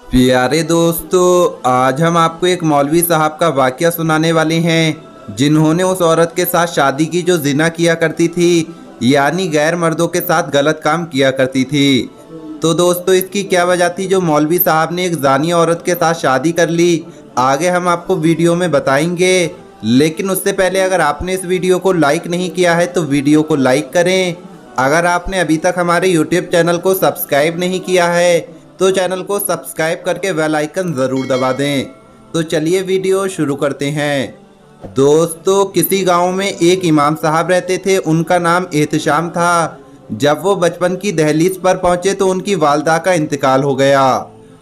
प्यारे दोस्तों, आज हम आपको एक मौलवी साहब का वाकया सुनाने वाले हैं जिन्होंने उस औरत के साथ शादी की जो जिना किया करती थी, यानी गैर मर्दों के साथ गलत काम किया करती थी। तो दोस्तों, इसकी क्या वजह थी जो मौलवी साहब ने एक जानी औरत के साथ शादी कर ली, आगे हम आपको वीडियो में बताएंगे। लेकिन उससे पहले अगर आपने इस वीडियो को लाइक नहीं किया है तो वीडियो को लाइक करें। अगर आपने अभी तक हमारे यूट्यूब चैनल को सब्सक्राइब नहीं किया है तो चैनल को सब्सक्राइब करके बेल आइकन ज़रूर दबा दें। तो चलिए वीडियो शुरू करते हैं। दोस्तों, किसी गांव में एक इमाम साहब रहते थे, उनका नाम एहतशाम था। जब वो बचपन की दहलीज पर पहुंचे तो उनकी वालदा का इंतकाल हो गया।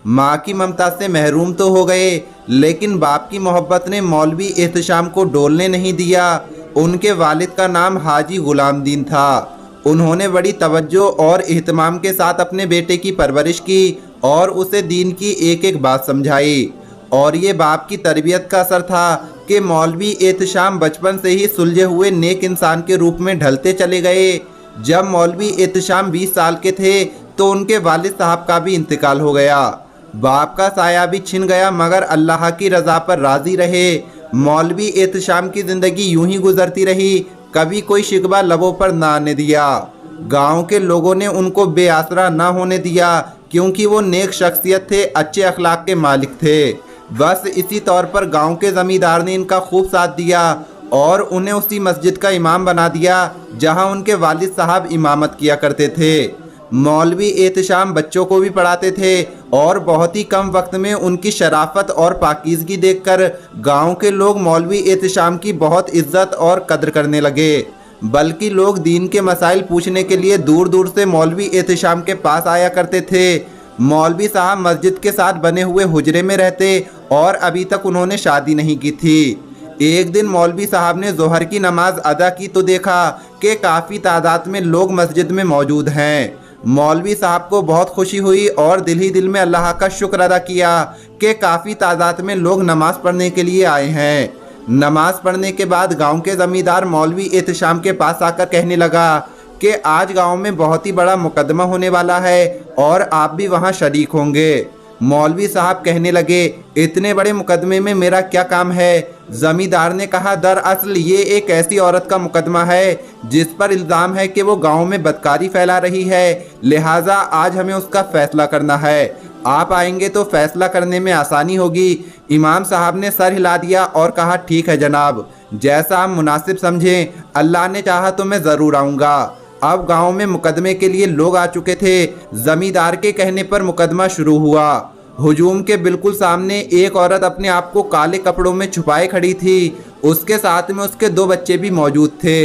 माँ की ममता से महरूम तो हो गए, लेकिन बाप की मोहब्बत ने मौलवी एहतशाम को डोलने नहीं दिया। उनके वालिद का नाम हाजी गुलाम दीन था। उन्होंने बड़ी तवज्जो और इहतमाम के साथ अपने बेटे की परवरिश की और उसे दीन की एक एक बात समझाई। और ये बाप की तरबियत का असर था कि मौलवी एहतशाम बचपन से ही सुलझे हुए नेक इंसान के रूप में ढलते चले गए। जब मौलवी एहतशाम 20 साल के थे तो उनके वालिद साहब का भी इंतकाल हो गया। बाप का साया भी छिन गया, मगर अल्लाह की रज़ा पर राज़ी रहे। मौलवी एहतशाम की ज़िंदगी यूं ही गुजरती रही, कभी कोई शिकवा लबों पर ना आने दिया। गांव के लोगों ने उनको बेआसरा ना होने दिया, क्योंकि वो नेक शख्सियत थे, अच्छे अखलाक के मालिक थे। बस इसी तौर पर गांव के ज़मींदार ने इनका खूब साथ दिया और उन्हें उसी मस्जिद का इमाम बना दिया जहां उनके वालिद साहब इमामत किया करते थे। मौलवी एहतशाम बच्चों को भी पढ़ाते थे और बहुत ही कम वक्त में उनकी शराफत और पाकीज़गी देखकर गांव के लोग मौलवी एहतशाम की बहुत इज्जत और कद्र करने लगे। बल्कि लोग दीन के मसाइल पूछने के लिए दूर दूर से मौलवी एहतशाम के पास आया करते थे। मौलवी साहब मस्जिद के साथ बने हुए हुजरे में रहते और अभी तक उन्होंने शादी नहीं की थी। एक दिन मौलवी साहब ने ज़ोहर की नमाज अदा की तो देखा कि काफ़ी तादाद में लोग मस्जिद में मौजूद हैं। मौलवी साहब को बहुत खुशी हुई और दिल ही दिल में अल्लाह का शुक्र अदा किया कि काफ़ी तादाद में लोग नमाज़ पढ़ने के लिए आए हैं। नमाज पढ़ने के बाद गांव के ज़मींदार मौलवी एहतशाम के पास आकर कहने लगा कि आज गांव में बहुत ही बड़ा मुकदमा होने वाला है और आप भी वहां शरीक होंगे। मौलवी साहब कहने लगे, इतने बड़े मुकदमे में मेरा क्या काम है? ज़मींदार ने कहा, दरअसल ये एक ऐसी औरत का मुकदमा है जिस पर इल्ज़ाम है कि वो गांव में बदकारी फैला रही है, लिहाजा आज हमें उसका फैसला करना है। आप आएंगे तो फैसला करने में आसानी होगी। इमाम साहब ने सर हिला दिया और कहा, ठीक है जनाब, जैसा आप मुनासिब समझें, अल्लाह ने चाहा तो मैं ज़रूर आऊँगा। अब गांव में मुकदमे के लिए लोग आ चुके थे। जमींदार के कहने पर मुकदमा शुरू हुआ। हुजूम के बिल्कुल सामने एक औरत अपने आप को काले कपड़ों में छुपाए खड़ी थी। उसके साथ में उसके 2 बच्चे भी मौजूद थे।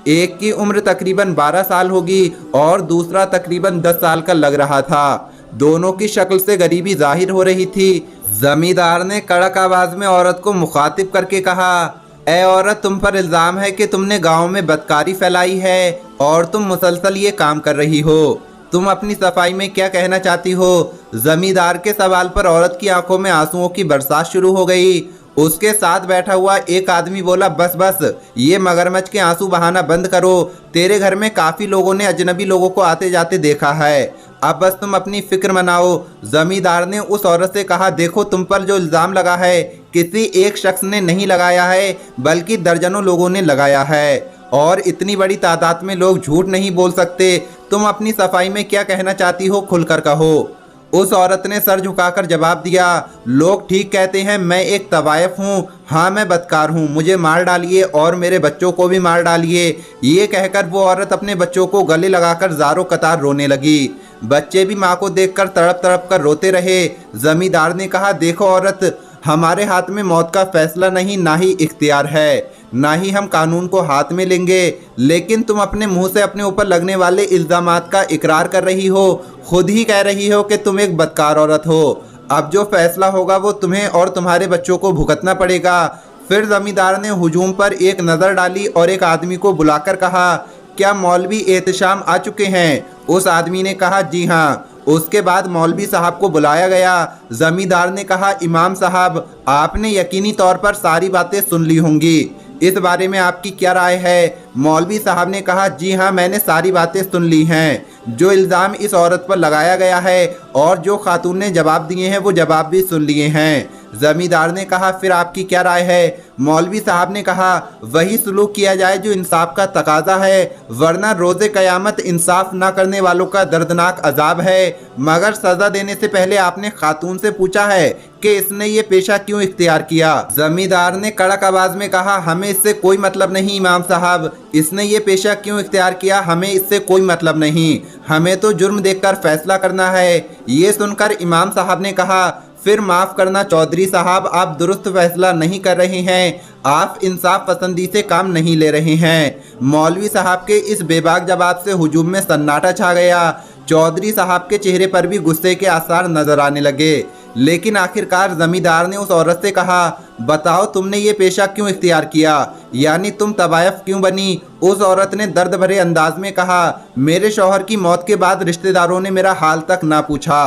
एक की उम्र तकरीबन 12 साल होगी और दूसरा तकरीबन 10 साल का लग रहा था। दोनों की शक्ल से गरीबी जाहिर हो रही थी। जमींदार ने कड़क आवाज में औरत को मुखातिब करके कहा, ए औरत, तुम पर इल्ज़ाम है कि तुमने गांव में बदकारी फैलाई है और तुम मुसलसल ये काम कर रही हो। तुम अपनी सफाई में क्या कहना चाहती हो? जमींदार के सवाल पर औरत की आंखों में आंसुओं की बरसात शुरू हो गई। उसके साथ बैठा हुआ एक आदमी बोला, बस बस, ये मगरमच्छ के आंसू बहाना बंद करो। तेरे घर में काफ़ी लोगों ने अजनबी लोगों को आते जाते देखा है, अब बस तुम अपनी फिक्र मनाओ। जमींदार ने उस औरत से कहा, देखो, तुम पर जो इल्ज़ाम लगा है किसी एक शख्स ने नहीं लगाया है, बल्कि दर्जनों लोगों ने लगाया है और इतनी बड़ी तादाद में लोग झूठ नहीं बोल सकते। तुम अपनी सफाई में क्या कहना चाहती हो, खुलकर कहो। उस औरत ने सर झुकाकर जवाब दिया, लोग ठीक कहते हैं, मैं एक तवायफ हूँ। हाँ, मैं बदकार हूँ, मुझे मार डालिए और मेरे बच्चों को भी मार डालिए। ये कहकर वो औरत अपने बच्चों को गले लगाकर ज़ारो कतार रोने लगी। बच्चे भी माँ को देखकर तड़प तड़प कर रोते रहे। जमींदार ने कहा, देखो औरत, हमारे हाथ में मौत का फैसला नहीं, ना ही इख्तियार है, ना ही हम कानून को हाथ में लेंगे, लेकिन तुम अपने मुंह से अपने ऊपर लगने वाले इल्ज़ामात का इकरार कर रही हो। खुद ही कह रही हो कि तुम एक बदकार औरत हो। अब जो फैसला होगा वो तुम्हें और तुम्हारे बच्चों को भुगतना पड़ेगा। फिर जमींदार ने हुजूम पर एक नज़र डाली और एक आदमी को बुलाकर कहा, क्या मौलवी एहतशाम आ चुके हैं? उस आदमी ने कहा, जी हाँ। उसके बाद मौलवी साहब को बुलाया गया। जमींदार ने कहा, इमाम साहब, आपने यकीनी तौर पर सारी बातें सुन ली होंगी, इस बारे में आपकी क्या राय है? मौलवी साहब ने कहा, जी हाँ, मैंने सारी बातें सुन ली हैं। जो इल्ज़ाम इस औरत पर लगाया गया है और जो खातून ने जवाब दिए हैं वो जवाब भी सुन लिए हैं। जमींदार ने कहा, फिर आपकी क्या राय है? मौलवी साहब ने कहा, वही सलूक किया जाए जो इंसाफ का तकाजा है, वरना रोज़े क़यामत इंसाफ ना करने वालों का दर्दनाक अजाब है। मगर सज़ा देने से पहले आपने खातून से पूछा है कि इसने ये पेशा क्यों इख्तियार किया? जमींदार ने कड़क आवाज़ में कहा, हमें इससे कोई मतलब नहीं इमाम साहब, इसने ये पेशा क्यों इख्तियार किया हमें इससे कोई मतलब नहीं, हमें तो जुर्म देखकर फैसला करना है। ये सुनकर इमाम साहब ने कहा, फिर माफ़ करना चौधरी साहब, आप दुरुस्त फैसला नहीं कर रहे हैं, आप इंसाफ पसंदी से काम नहीं ले रहे हैं। मौलवी साहब के इस बेबाक जवाब से हुजूम में सन्नाटा छा गया। चौधरी साहब के चेहरे पर भी गुस्से के आसार नजर आने लगे। लेकिन आखिरकार जमींदार ने उस औरत से कहा, बताओ तुमने ये पेशा क्यों इख्तियार किया, यानी तुम तवायफ क्यों बनी? उस औरत ने दर्द भरे अंदाज में कहा, मेरे शौहर की मौत के बाद रिश्तेदारों ने मेरा हाल तक ना पूछा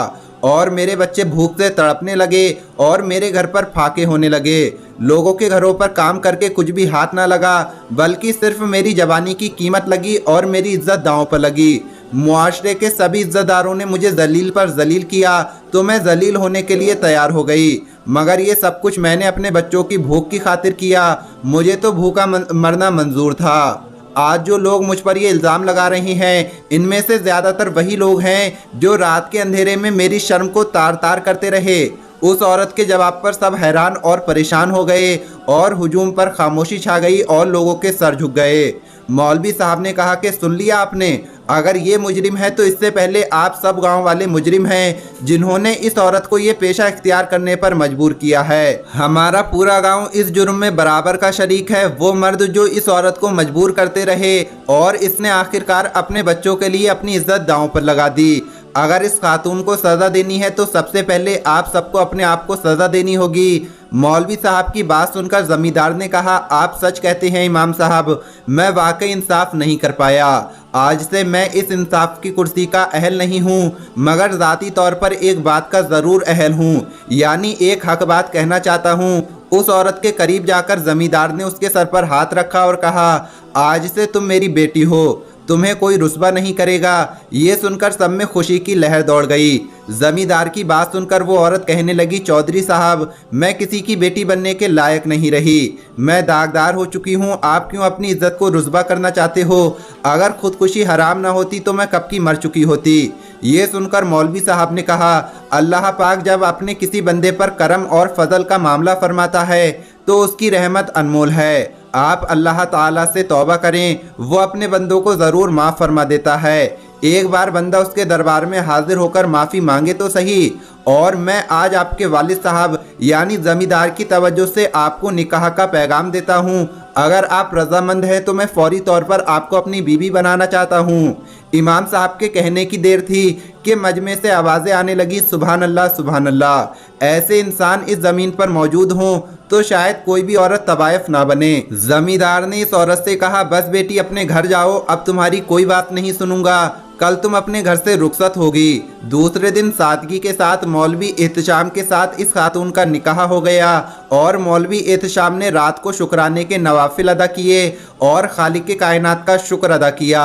और मेरे बच्चे भूख से तड़पने लगे और मेरे घर पर फाके होने लगे। लोगों के घरों पर काम करके कुछ भी हाथ ना लगा, बल्कि सिर्फ मेरी जवानी की कीमत लगी और मेरी इज्जत दांव पर लगी। मुआशरे के सभी इज्जतदारों ने मुझे जलील पर जलील किया तो मैं जलील होने के लिए तैयार हो गई, मगर ये सब कुछ मैंने अपने बच्चों की भूख की खातिर किया। मुझे तो भूखा मरना मंजूर था। आज जो लोग मुझ पर ये इल्ज़ाम लगा रहे हैं, इनमें से ज़्यादातर वही लोग हैं जो रात के अंधेरे में मेरी शर्म को तार तार करते रहे। उस औरत के जवाब पर सब हैरान और परेशान हो गए और हुजूम पर खामोशी छा गई और लोगों के सर झुक गए। मौलवी साहब ने कहा कि सुन लिया आपने, अगर ये मुजरिम है तो इससे पहले आप सब गांव वाले मुजरिम हैं जिन्होंने इस औरत को ये पेशा इख्तियार करने पर मजबूर किया है। हमारा पूरा गांव इस जुर्म में बराबर का शरीक है। वो मर्द जो इस औरत को मजबूर करते रहे और इसने आखिरकार अपने बच्चों के लिए अपनी इज्जत दांव पर लगा दी। अगर इस खातून को सज़ा देनी है तो सबसे पहले आप सबको अपने आप को सज़ा देनी होगी। मौलवी साहब की बात सुनकर जमींदार ने कहा, आप सच कहते हैं इमाम साहब, मैं वाकई इंसाफ नहीं कर पाया। आज से मैं इस इंसाफ की कुर्सी का अहल नहीं हूँ, मगर ज़ाती तौर पर एक बात का ज़रूर अहल हूँ, यानी एक हक बात कहना चाहता हूँ। उस औरत के करीब जाकर जमींदार ने उसके सर पर हाथ रखा और कहा, आज से तुम मेरी बेटी हो, तुम्हें कोई रुस्वा नहीं करेगा। ये सुनकर सब में खुशी की लहर दौड़ गई। जमींदार की बात सुनकर वो औरत कहने लगी, चौधरी साहब, मैं किसी की बेटी बनने के लायक नहीं रही, मैं दागदार हो चुकी हूँ। आप क्यों अपनी इज्जत को रुस्वा करना चाहते हो? अगर खुदकुशी हराम ना होती तो मैं कब की मर चुकी होती। ये सुनकर मौलवी साहब ने कहा, अल्लाह पाक जब अपने किसी बंदे पर करम और फजल का मामला फरमाता है तो उसकी रहमत अनमोल है। आप अल्लाह ताला से तौबा करें, वो अपने बंदों को ज़रूर माफ़ फरमा देता है। एक बार बंदा उसके दरबार में हाजिर होकर माफ़ी मांगे तो सही। और मैं आज आपके वालिद साहब यानी ज़मींदार की तवज्जो से आपको निकाह का पैगाम देता हूँ। अगर आप रजामंद हैं तो मैं फौरी तौर पर आपको अपनी बीवी बनाना चाहता हूँ। इमाम साहब के कहने की देर थी कि मजमे से आवाज़ें आने लगी, सुभान अल्लाह सुभान अल्लाह। ऐसे इंसान इस ज़मीन पर मौजूद हों तो शायद कोई भी औरत तवायफ ना बने। जमींदार ने इस औरत से कहा, बस बेटी अपने घर जाओ, अब तुम्हारी कोई बात नहीं सुनूंगा, कल तुम अपने घर से रुखसत होगी। दूसरे दिन सादगी के साथ मौलवी एहतशाम के साथ इस खातून का निकाह हो गया और मौलवी एहतशाम ने रात को शुक्राने के नवाफिल अदा किए और खालिक के कायनात का शुक्र अदा किया,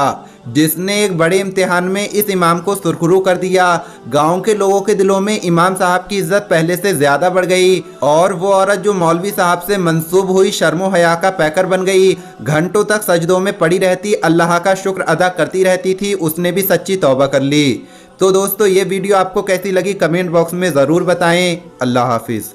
जिसने एक बड़े इम्तिहान में इस इमाम को सुरखरू कर दिया। गांव के लोगों के दिलों में इमाम साहब की इज्जत पहले से ज़्यादा बढ़ गई और वो औरत जो मौलवी साहब से मंसूब हुई शर्मो हया का पैकर बन गई, घंटों तक सजदों में पड़ी रहती, अल्लाह का शुक्र अदा करती रहती थी, उसने भी सच्ची तौबा कर ली। तो दोस्तों, ये वीडियो आपको कैसी लगी कमेंट बॉक्स में ज़रूर बताएं। अल्लाह हाफिज़।